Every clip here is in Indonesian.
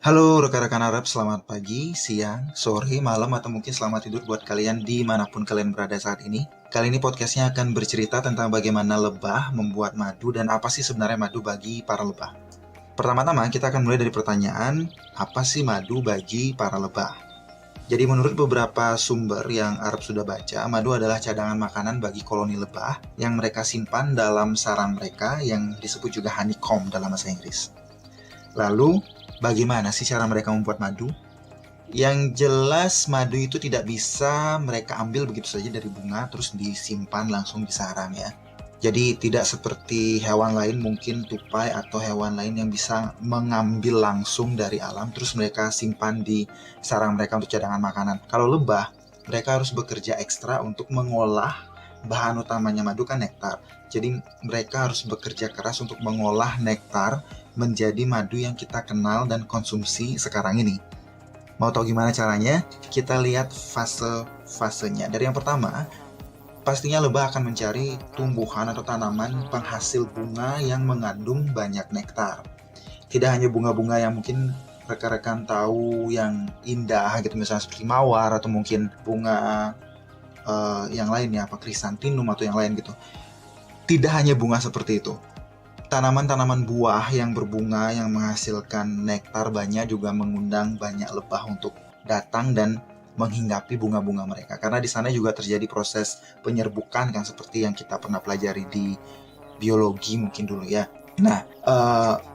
Halo rekan-rekan Arab, selamat pagi, siang, sore, malam, atau mungkin selamat tidur buat kalian dimanapun kalian berada saat ini. Kali ini podcastnya akan bercerita tentang bagaimana lebah membuat madu dan apa sih sebenarnya madu bagi para lebah. Pertama-tama kita akan mulai dari pertanyaan, apa sih madu bagi para lebah? Jadi menurut beberapa sumber yang Arab sudah baca, madu adalah cadangan makanan bagi koloni lebah yang mereka simpan dalam sarang mereka yang disebut juga honeycomb dalam bahasa Inggris. Lalu, bagaimana sih cara mereka membuat madu? Yang jelas madu itu tidak bisa mereka ambil begitu saja dari bunga terus disimpan langsung di sarang ya. Jadi tidak seperti hewan lain mungkin tupai atau hewan lain yang bisa mengambil langsung dari alam terus mereka simpan di sarang mereka untuk cadangan makanan. Kalau lebah, mereka harus bekerja ekstra untuk mengolah bahan utamanya madu kan nektar. Jadi mereka harus bekerja keras untuk mengolah nektar menjadi madu yang kita kenal dan konsumsi sekarang ini. Mau tahu gimana caranya? Kita lihat fase-fasenya. Dari yang pertama, pastinya lebah akan mencari tumbuhan atau tanaman penghasil bunga yang mengandung banyak nektar. Tidak hanya bunga-bunga yang mungkin rekan-rekan tahu yang indah gitu, misalnya seperti mawar atau mungkin bunga yang lainnya, apa krisantinum atau yang lain gitu. Tidak hanya bunga seperti itu. Tanaman-tanaman buah yang berbunga yang menghasilkan nektar banyak juga mengundang banyak lebah untuk datang dan menghinggapi bunga-bunga mereka. Karena di sana juga terjadi proses penyerbukan kan seperti yang kita pernah pelajari di biologi mungkin dulu ya. Nah,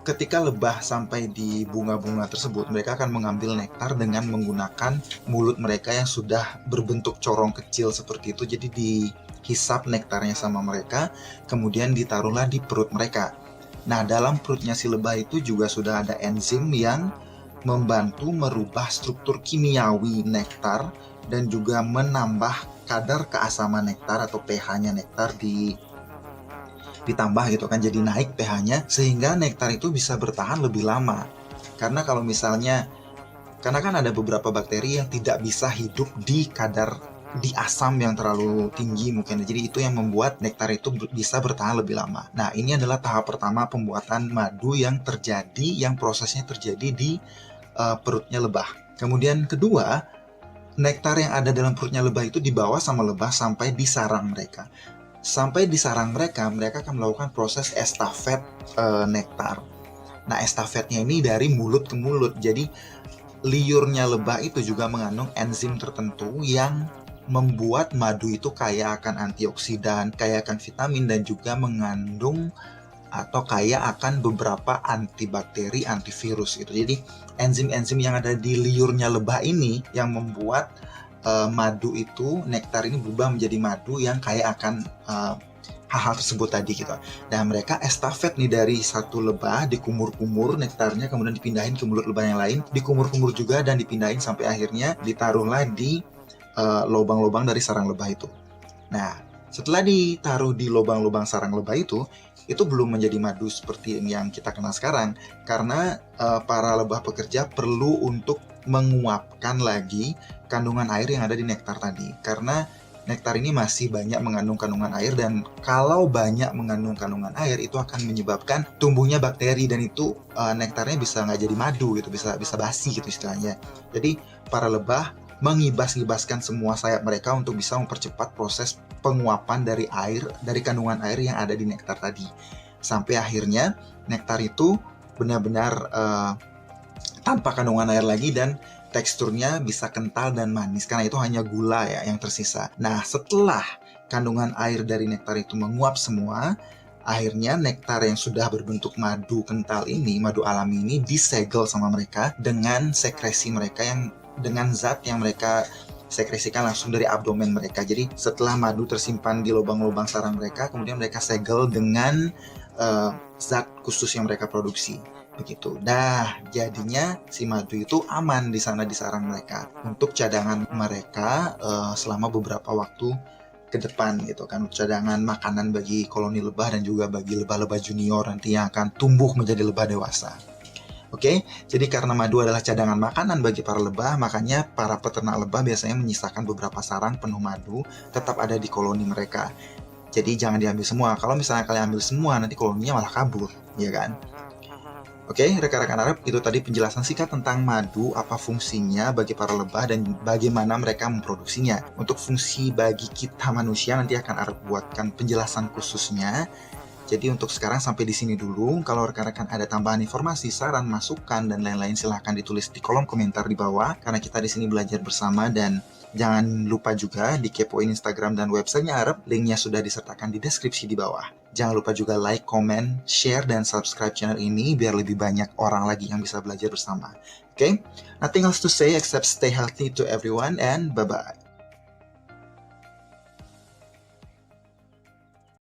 ketika lebah sampai di bunga-bunga tersebut, mereka akan mengambil nektar dengan menggunakan mulut mereka yang sudah berbentuk corong kecil seperti itu. Jadi dihisap nektarnya sama mereka, kemudian ditaruhlah di perut mereka. Nah, dalam perutnya si lebah itu juga sudah ada enzim yang membantu merubah struktur kimiawi nektar dan juga menambah kadar keasaman nektar atau pH-nya nektar ditambah gitu kan, jadi naik pH-nya sehingga nektar itu bisa bertahan lebih lama. Karena kalau misalnya, karena kan ada beberapa bakteri yang tidak bisa hidup di kadar di asam yang terlalu tinggi mungkin. Jadi itu yang membuat nektar itu bisa bertahan lebih lama. Nah, ini adalah tahap pertama pembuatan madu yang terjadi, yang prosesnya terjadi di perutnya lebah. Kemudian kedua, nektar yang ada dalam perutnya lebah itu dibawa sama lebah sampai di sarang mereka. Sampai di sarang mereka, mereka akan melakukan proses estafet nektar. Nah, estafetnya ini dari mulut ke mulut. Jadi liurnya lebah itu juga mengandung enzim tertentu yang membuat madu itu kaya akan antioksidan, kaya akan vitamin, dan juga mengandung atau kaya akan beberapa antibakteri, antivirus gitu. Jadi enzim-enzim yang ada di liurnya lebah ini yang membuat madu itu, nektar ini berubah menjadi madu yang kaya akan hal-hal tersebut tadi gitu. Dan mereka estafet nih dari satu lebah, dikumur-kumur nektarnya, kemudian dipindahin ke mulut lebah yang lain, dikumur-kumur juga dan dipindahin sampai akhirnya ditaruhlah di lubang-lubang dari sarang lebah itu. Nah, setelah ditaruh di lubang-lubang sarang lebah itu belum menjadi madu seperti yang kita kenal sekarang, karena para lebah pekerja perlu untuk menguapkan lagi kandungan air yang ada di nektar tadi. Karena nektar ini masih banyak mengandung kandungan air, dan kalau banyak mengandung kandungan air itu akan menyebabkan tumbuhnya bakteri, dan itu nektarnya bisa nggak jadi madu gitu, bisa basi gitu istilahnya. Jadi para lebah mengibas-ibaskan semua sayap mereka untuk bisa mempercepat proses penguapan dari air, dari kandungan air yang ada di nektar tadi. Sampai akhirnya nektar itu benar-benar tanpa kandungan air lagi dan teksturnya bisa kental dan manis karena itu hanya gula ya yang tersisa. Nah, setelah kandungan air dari nektar itu menguap semua, akhirnya nektar yang sudah berbentuk madu kental ini, madu alami ini disegel sama mereka dengan sekresi mereka yang dengan zat yang mereka sekresikan langsung dari abdomen mereka. Jadi setelah madu tersimpan di lubang-lubang sarang mereka, kemudian mereka segel dengan zat khusus yang mereka produksi. Begitu. Dah, jadinya si madu itu aman di sana di sarang mereka untuk cadangan mereka selama beberapa waktu ke depan gitu kan, cadangan makanan bagi koloni lebah dan juga bagi lebah-lebah junior nanti yang akan tumbuh menjadi lebah dewasa. Oke, jadi karena madu adalah cadangan makanan bagi para lebah, makanya para peternak lebah biasanya menyisakan beberapa sarang penuh madu tetap ada di koloni mereka. Jadi jangan diambil semua. Kalau misalnya kalian ambil semua, nanti koloninya malah kabur, ya kan? Oke, rekan-rekan Arab, itu tadi penjelasan singkat tentang madu, apa fungsinya bagi para lebah dan bagaimana mereka memproduksinya. Untuk fungsi bagi kita manusia nanti akan Arab buatkan penjelasan khususnya. Jadi untuk sekarang sampai di sini dulu. Kalau rekan-rekan ada tambahan informasi, saran, masukan, dan lain-lain silahkan ditulis di kolom komentar di bawah. Karena kita di sini belajar bersama dan jangan lupa juga dikepoin Instagram dan websitenya Arab. Linknya sudah disertakan di deskripsi di bawah. Jangan lupa juga like, comment, share, dan subscribe channel ini biar lebih banyak orang lagi yang bisa belajar bersama. Okay? Nothing else to say except stay healthy to everyone and bye-bye.